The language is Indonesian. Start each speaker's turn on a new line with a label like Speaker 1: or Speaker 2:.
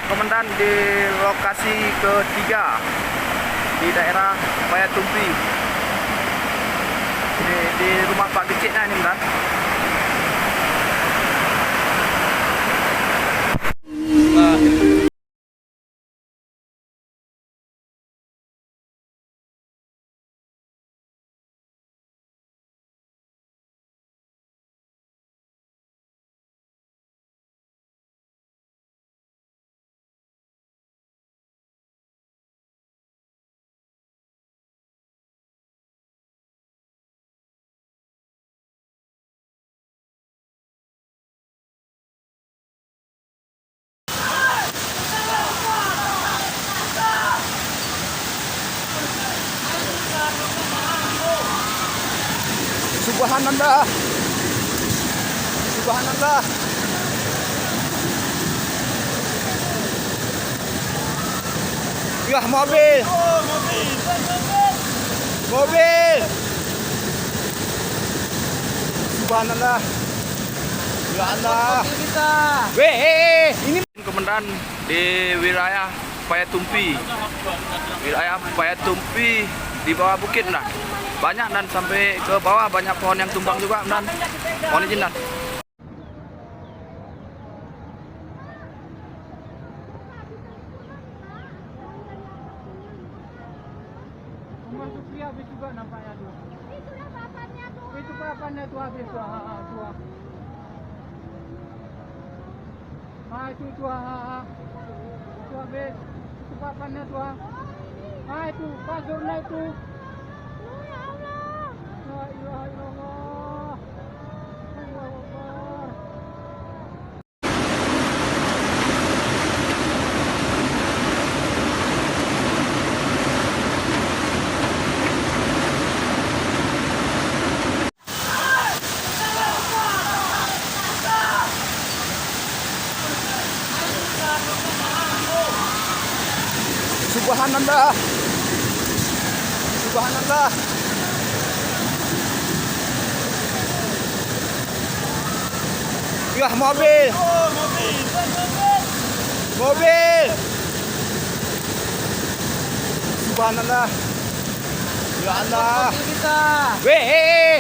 Speaker 1: Komandan di lokasi ketiga di daerah Payatumpi, di rumah Pak Keciknya ini, Komandan. Subhanallah. Subhanallah. Yah, mobil. Mobil. Subhanallah. Ya Allah. Ini Komandan di wilayah Payatumpi. Wilayah Payatumpi di bawah bukit, nah. Banyak dan sampai ke bawah, banyak pohon yang tumbang juga, dan mohon izin dan.
Speaker 2: Masuk dia habis juga nampaknya tuh. Itu lah papannya tuh. Itu papannya tuh habis tuh. Itu tuh. Itu habis. Itu papannya tuh. Itu pasurnya itu. La ilaha illallah. Allahu Akbar.
Speaker 1: Subhanallah. Subhanallah. Yah, mobil. Mobil. Subhanallah. Ya Allah. Ini